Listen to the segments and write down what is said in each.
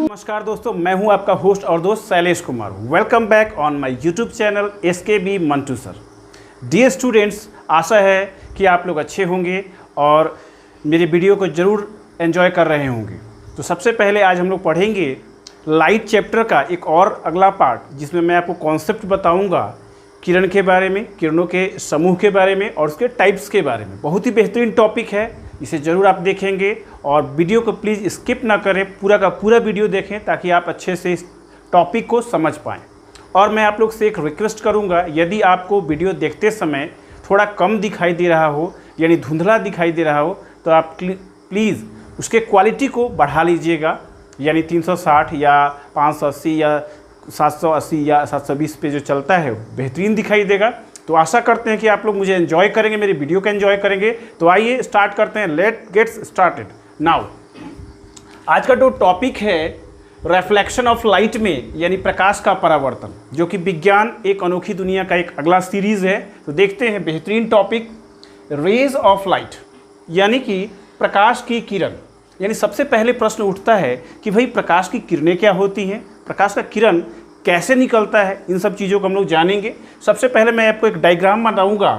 नमस्कार दोस्तों, मैं हूं आपका होस्ट और दोस्त Shailesh Kumar. Welcome back on my YouTube channel SKB Mantu sir. Dear students, आशा है कि आप लोग अच्छे होंगे और मेरे वीडियो को ज़रूर एंजॉय कर रहे होंगे। तो सबसे पहले आज हम लोग पढ़ेंगे लाइट चैप्टर का एक और अगला पार्ट, जिसमें मैं आपको कॉन्सेप्ट बताऊंगा किरण के बारे में, किरणों के समूह के बारे में और उसके टाइप्स के बारे में। बहुत ही बेहतरीन टॉपिक है, इसे ज़रूर आप देखेंगे और वीडियो को प्लीज़ स्किप ना करें, पूरा का पूरा वीडियो देखें ताकि आप अच्छे से इस टॉपिक को समझ पाएँ। और मैं आप लोग से एक रिक्वेस्ट करूंगा, यदि आपको वीडियो देखते समय थोड़ा कम दिखाई दे रहा हो, यानी धुंधला दिखाई दे रहा हो, तो आप प्लीज़ उसके क्वालिटी को बढ़ा लीजिएगा, यानी 360 या 580 या 780 या 720 पे जो चलता है बेहतरीन दिखाई देगा। तो आशा करते हैं कि आप लोग मुझे एंजॉय करेंगे, मेरे वीडियो को एंजॉय करेंगे। तो आइए स्टार्ट करते हैं, लेट गेट्स स्टार्टेड नाउ। आज का जो टॉपिक है रिफ्लेक्शन ऑफ लाइट में, यानी प्रकाश का परावर्तन, जो कि विज्ञान एक अनोखी दुनिया का एक अगला सीरीज़ है। तो देखते हैं बेहतरीन टॉपिक रेज ऑफ लाइट, यानी कि प्रकाश की किरण। यानी सबसे पहले प्रश्न उठता है कि भाई प्रकाश की किरणें क्या होती हैं, प्रकाश का किरण कैसे निकलता है, इन सब चीज़ों को हम लोग जानेंगे। सबसे पहले मैं आपको एक डायग्राम बनाऊंगा।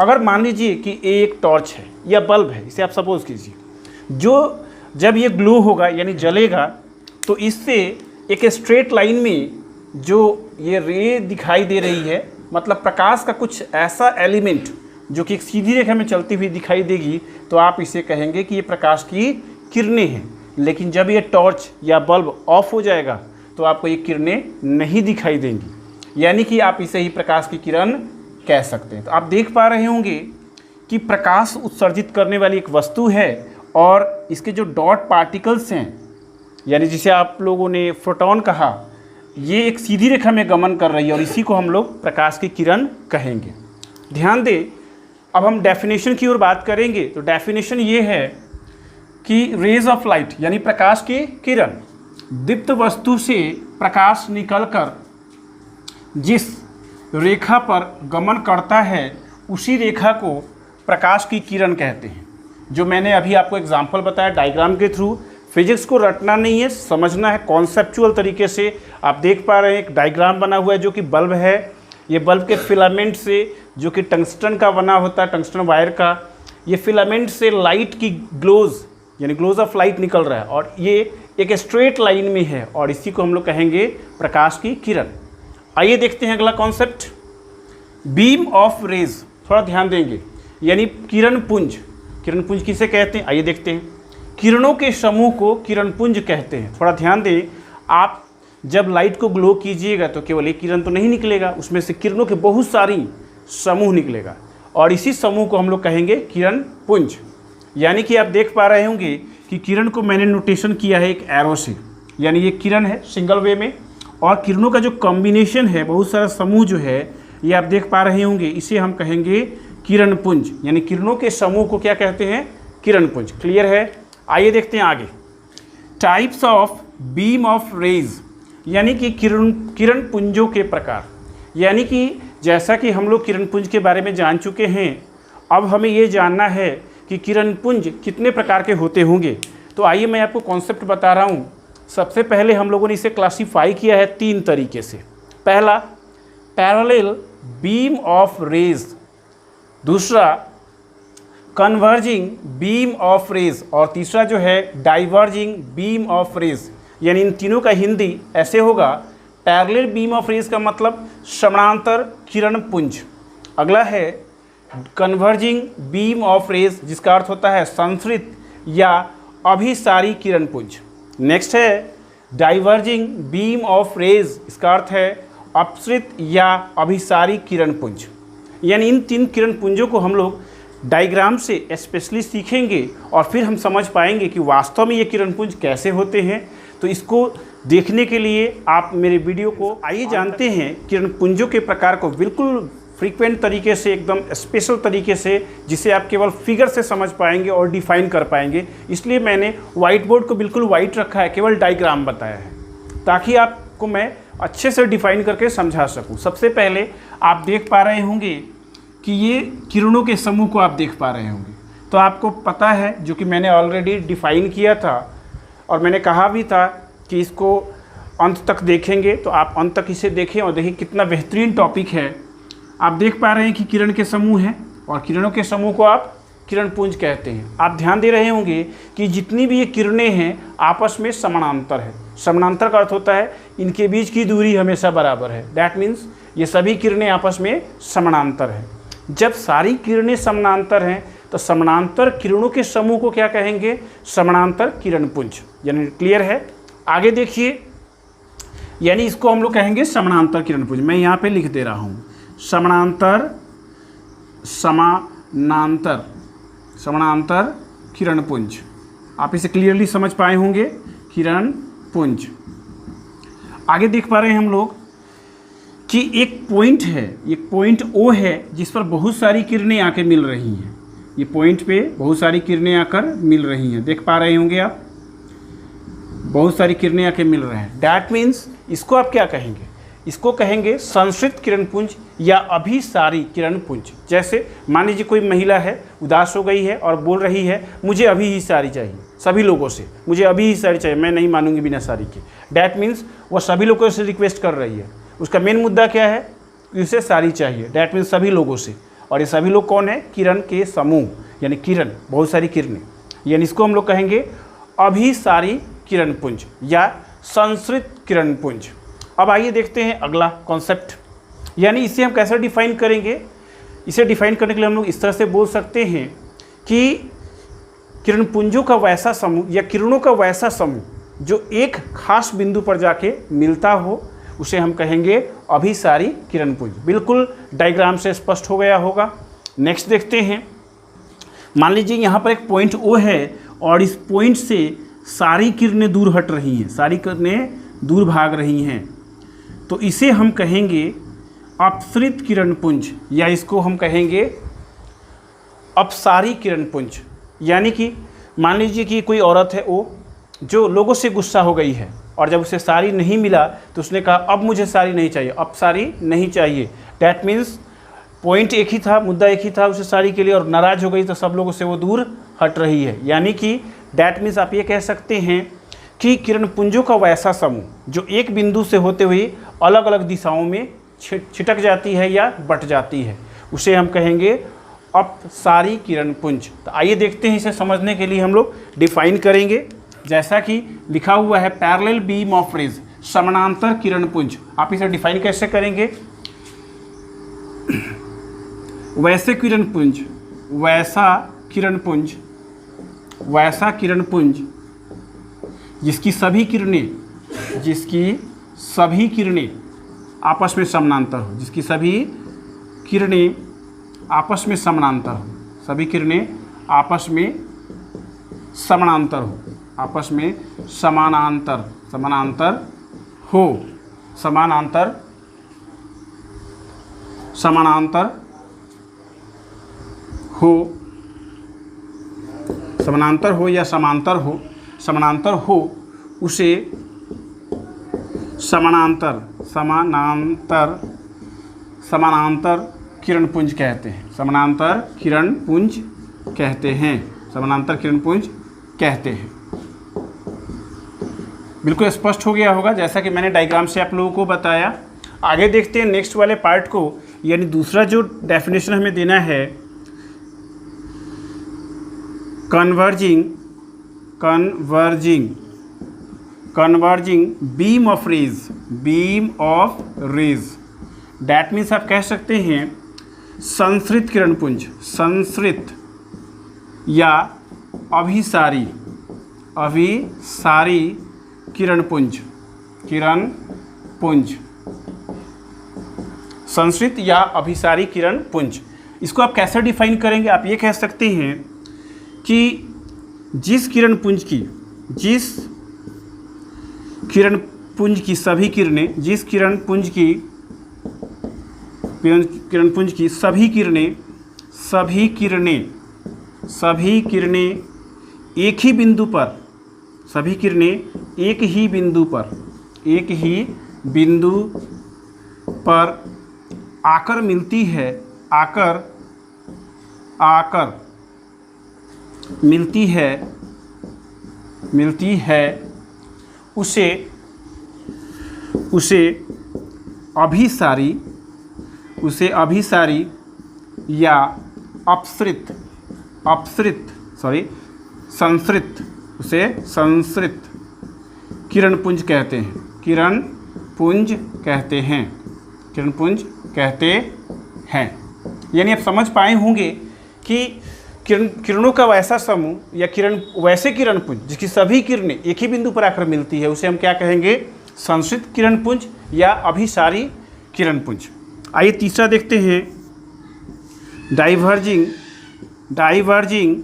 अगर मान लीजिए कि एक टॉर्च है या बल्ब है, इसे आप सपोज कीजिए, जो जब ये ग्लो होगा यानी जलेगा, तो इससे एक स्ट्रेट लाइन में जो ये रे दिखाई दे रही है, मतलब प्रकाश का कुछ ऐसा एलिमेंट जो कि एक सीधी रेखा में चलती हुई दिखाई देगी, तो आप इसे कहेंगे कि ये प्रकाश की किरणें हैं। लेकिन जब ये टॉर्च या बल्ब ऑफ हो जाएगा तो आपको ये किरणें नहीं दिखाई देंगी, यानी कि आप इसे ही प्रकाश की किरण कह सकते हैं। तो आप देख पा रहे होंगे कि प्रकाश उत्सर्जित करने वाली एक वस्तु है और इसके जो डॉट पार्टिकल्स हैं, यानी जिसे आप लोगों ने फोटॉन कहा, ये एक सीधी रेखा में गमन कर रही है और इसी को हम लोग प्रकाश की किरण कहेंगे। ध्यान दें, अब हम डेफिनेशन की ओर बात करेंगे। तो डेफिनेशन ये है कि रेज ऑफ लाइट यानी प्रकाश की किरण, दीप्त वस्तु से प्रकाश निकलकर जिस रेखा पर गमन करता है उसी रेखा को प्रकाश की किरण कहते हैं। जो मैंने अभी आपको एग्जाम्पल बताया डायग्राम के थ्रू, फिजिक्स को रटना नहीं है, समझना है कॉन्सेप्चुअल तरीके से। आप देख पा रहे हैं एक डायग्राम बना हुआ है जो कि बल्ब है। ये बल्ब के फिलामेंट से, जो कि टंगस्टन का बना होता है, टंगस्टन वायर का, ये फिलामेंट से लाइट की ग्लोज यानी ग्लोज ऑफ लाइट निकल रहा है और ये एक स्ट्रेट लाइन में है और इसी को हम लोग कहेंगे प्रकाश की किरण। आइए देखते हैं अगला कॉन्सेप्ट, बीम ऑफ रेज। थोड़ा ध्यान देंगे, यानी किरण पुंज। किरण पुंज किसे कहते हैं, आइए देखते हैं। किरणों के समूह को किरण पुंज कहते हैं। थोड़ा ध्यान दें, आप जब लाइट को ग्लो कीजिएगा तो केवल एक किरण तो नहीं निकलेगा, उसमें से किरणों के बहुत सारी समूह निकलेगा और इसी समूह को हम लोग कहेंगे किरण पुंज। यानी कि आप देख पा रहे होंगे कि किरण को मैंने नोटेशन किया है एक एरो से, यानी ये किरण है सिंगल वे में, और किरणों का जो कॉम्बिनेशन है, बहुत सारा समूह जो है, ये आप देख पा रहे होंगे, इसे हम कहेंगे किरण पुंज। यानी किरणों के समूह को क्या कहते हैं, किरण पुंज। क्लियर है? आइए देखते हैं आगे, types of beam of rays, यानी कि किरण पुंजों के प्रकार। यानी कि जैसा कि हम लोग किरण पुंज के बारे में जान चुके हैं, अब हमें ये जानना है कि किरण पुंज कितने प्रकार के होते होंगे। तो आइए मैं आपको कॉन्सेप्ट बता रहा हूँ। सबसे पहले हम लोगों ने इसे क्लासीफाई किया है 3 तरीके से। पहला पैरेलल बीम ऑफ रेज, दूसरा कन्वर्जिंग बीम ऑफ रेज और तीसरा जो है डाइवर्जिंग बीम ऑफ रेज। यानी इन तीनों का हिंदी ऐसे होगा, पैरेलल बीम ऑफ रेज का मतलब समानांतर किरण पुंज। अगला है कन्वर्जिंग बीम ऑफ रेज, जिसका अर्थ होता है संसरित या अभिसारी किरण पुंज। नेक्स्ट है डाइवर्जिंग बीम ऑफ रेज, इसका अर्थ है अपसरित या अभिसारी किरण पुंज। यानी इन 3 किरण पुंजों को हम लोग डायग्राम से स्पेशली सीखेंगे और फिर हम समझ पाएंगे कि वास्तव में ये किरण पुंज कैसे होते हैं। तो इसको देखने के लिए आप मेरे वीडियो को आइए जानते हैं किरण पुंजों के प्रकार को बिल्कुल फ्रीक्वेंट तरीके से, एकदम स्पेशल तरीके से, जिसे आप केवल फिगर से समझ पाएंगे और डिफाइन कर पाएंगे। इसलिए मैंने व्हाइट बोर्ड को बिल्कुल वाइट रखा है, केवल डायग्राम बताया है ताकि आपको मैं अच्छे से डिफाइन करके समझा सकूं। सबसे पहले आप देख पा रहे होंगे कि ये किरणों के समूह को आप देख पा रहे होंगे। तो आपको पता है, जो कि मैंने ऑलरेडी डिफ़ाइन किया था और मैंने कहा भी था कि इसको अंत तक देखेंगे, तो आप अंत तक इसे देखें और देखिए कितना बेहतरीन टॉपिक है। आप देख पा रहे हैं कि किरण के समूह हैं और किरणों के समूह को आप किरण पुंज कहते हैं। आप ध्यान दे रहे होंगे कि जितनी भी ये किरणें हैं आपस में समानांतर है। समानांतर का अर्थ होता है इनके बीच की दूरी हमेशा बराबर है। दैट मीन्स ये सभी किरणें आपस में समानांतर है। जब सारी किरणें समानांतर हैं तो समानांतर किरणों के समूह को क्या कहेंगे? समानांतर किरण पुंज। यानी क्लियर है? आगे देखिए, यानी इसको हम लोग कहेंगे समानांतर किरण पुंज। मैं यहाँ पे लिख दे रहा हूँ समानांतर समानांतर किरण पुंज। आप इसे क्लियरली समझ पाए होंगे, किरण पुंज। आगे देख पा रहे हैं हम लोग कि एक पॉइंट है, एक पॉइंट O है जिस पर बहुत सारी किरणें आके मिल रही हैं। ये पॉइंट पे बहुत सारी किरणें आकर मिल रही हैं, देख पा रहे होंगे आप, बहुत सारी किरणें आके मिल रहे हैं। दैट मीन्स इसको आप क्या कहेंगे? इसको कहेंगे संश्रित किरण पुंज या अभिसारी किरण पुंज। जैसे मान लीजिए कोई महिला है, उदास हो गई है और बोल रही है मुझे अभी ही साड़ी चाहिए, सभी लोगों से मुझे अभी ही साड़ी चाहिए, मैं नहीं मानूंगी बिना साड़ी के। दैट मीन्स वो सभी लोगों से रिक्वेस्ट कर रही है। उसका मेन मुद्दा क्या है कि उसे साड़ी चाहिए। दैट मीन्स सभी लोगों से, और ये सभी लोग कौन है? किरण के समूह, यानी किरण, बहुत सारी किरणें। यानी इसको हम लोग कहेंगे अभिसारी किरण पुंज या संश्रित किरण पुंज। अब आइए देखते हैं अगला कॉन्सेप्ट, यानी इसे हम कैसे डिफाइन करेंगे। इसे डिफाइन करने के लिए हम लोग इस तरह से बोल सकते हैं कि किरण पुंजों का वैसा समूह या किरणों का वैसा समूह जो एक खास बिंदु पर जाके मिलता हो, उसे हम कहेंगे अभिसारी किरण पुंज। बिल्कुल डायग्राम से स्पष्ट हो गया होगा। नेक्स्ट देखते हैं, मान लीजिए यहाँ पर एक पॉइंट O है और इस पॉइंट से सारी किरणें दूर हट रही हैं, सारी किरणें दूर भाग रही हैं, तो इसे हम कहेंगे अपसरित किरण पुंज या इसको हम कहेंगे अपसारी किरण पुंज। यानी कि मान लीजिए कि कोई औरत है O जो लोगों से गुस्सा हो गई है और जब उसे साड़ी नहीं मिला तो उसने कहा अब मुझे साड़ी नहीं चाहिए, अब साड़ी नहीं चाहिए। दैट मीन्स पॉइंट एक ही था, मुद्दा एक ही था उसे साड़ी के लिए, और नाराज़ हो गई तो सब लोगों से वो दूर हट रही है। यानी कि दैट मीन्स आप ये कह सकते हैं कि किरण पुंजों का वैसा समूह जो एक बिंदु से होते हुए अलग अलग दिशाओं में छिटक जाती है या बट जाती है, उसे हम कहेंगे अपसारी किरण पुंज। तो आइए देखते हैं, इसे समझने के लिए हम लोग डिफाइन करेंगे। जैसा कि लिखा हुआ है पैरेलल बीम ऑफ रेज, समानांतर किरण पुंज। आप इसे डिफाइन कैसे करेंगे? वैसे किरण पुंज, वैसा किरण पुंज, वैसा किरण पुंज जिसकी सभी किरणें आपस में समानांतर हो, जिसकी सभी किरणें आपस में समानांतर हो, सभी किरणें आपस में समानांतर हो, आपस में समानांतर हो, समानांतर हो या समानांतर हो, उसे समानांतर किरण पुंज कहते हैं। समानांतर किरण पुंज कहते हैं। समानांतर किरण पुंज कहते हैं। बिल्कुल स्पष्ट हो गया होगा जैसा कि मैंने डायग्राम से आप लोगों को बताया। आगे देखते हैं नेक्स्ट वाले पार्ट को, यानी दूसरा जो डेफिनेशन हमें देना है, converging beam of rays. That means आप कह सकते हैं संश्रित किरण पुंज, संश्रित या अभिसारी किरण पुंज, संश्रित या अभिसारी किरण पुंज। इसको आप कैसे डिफाइन करेंगे? आप ये कह सकते हैं कि जिस किरण पुंज की सभी किरणें एक ही बिंदु पर आकर मिलती है, मिलती है उसे अभिसारी या संसृत किरणपुंज कहते हैं। यानी आप समझ पाए होंगे कि किरणों का वैसा समूह या वैसे किरणपुंज जिसकी सभी किरणें एक ही बिंदु पर आकर मिलती है, उसे हम क्या कहेंगे? संसृत किरणपुंज या अभिसारी किरणपुंज। आइए तीसरा देखते हैं, डाइवर्जिंग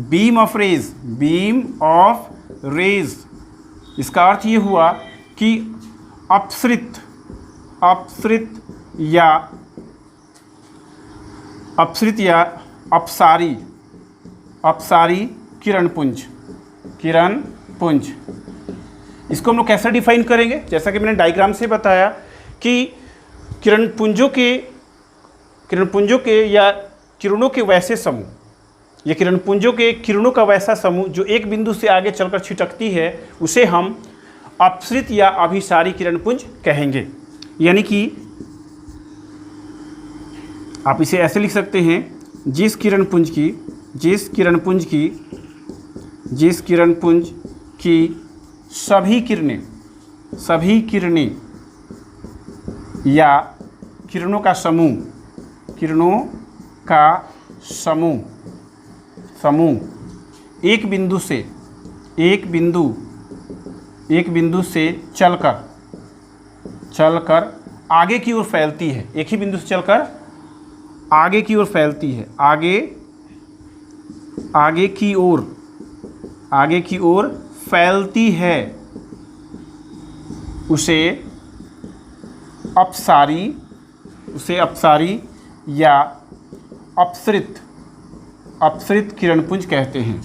बीम ऑफ रेज। इसका अर्थ ये हुआ कि अपसृत या अपसारी किरणपुंज। इसको हम लोग कैसे डिफाइन करेंगे? जैसा कि मैंने डायग्राम से बताया कि किरणपुंजों के या किरणों के वैसे समूह या किरणपुंजों के किरणों का वैसा समूह जो एक बिंदु से आगे चलकर छिटकती है, उसे हम अपसृत या अभिसारी किरणपुंज कहेंगे। यानी कि आप इसे ऐसे लिख सकते हैं, जिस किरणपुंज की सभी किरणें या किरणों का समूह एक बिंदु से चलकर आगे की ओर फैलती है। एक ही बिंदु से चलकर आगे की ओर फैलती है, आगे की ओर फैलती है, उसे अपसारी या अपसृत किरणपुंज कहते हैं।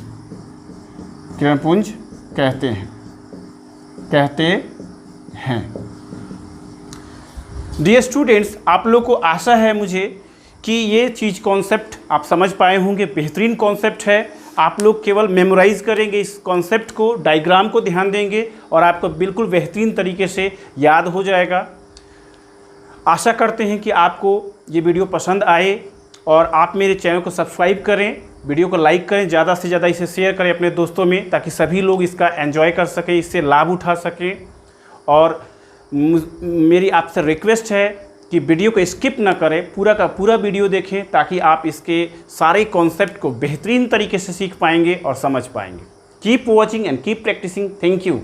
डियर स्टूडेंट्स, आप लोग को आशा है मुझे कि ये चीज़ कॉन्सेप्ट आप समझ पाए होंगे। बेहतरीन कॉन्सेप्ट है। आप लोग केवल मेमोराइज करेंगे इस कॉन्सेप्ट को, डायग्राम को ध्यान देंगे और आपको बिल्कुल बेहतरीन तरीके से याद हो जाएगा। आशा करते हैं कि आपको ये वीडियो पसंद आए और आप मेरे चैनल को सब्सक्राइब करें, वीडियो को लाइक करें, ज़्यादा से ज़्यादा इसे शेयर करें अपने दोस्तों में, ताकि सभी लोग इसका एंजॉय कर सकें, इससे लाभ उठा सकें। और मेरी आपसे रिक्वेस्ट है कि वीडियो को स्किप ना करें, पूरा का पूरा वीडियो देखें, ताकि आप इसके सारे कॉन्सेप्ट को बेहतरीन तरीके से सीख पाएंगे और समझ पाएंगे। Keep watching and keep practising. Thank you.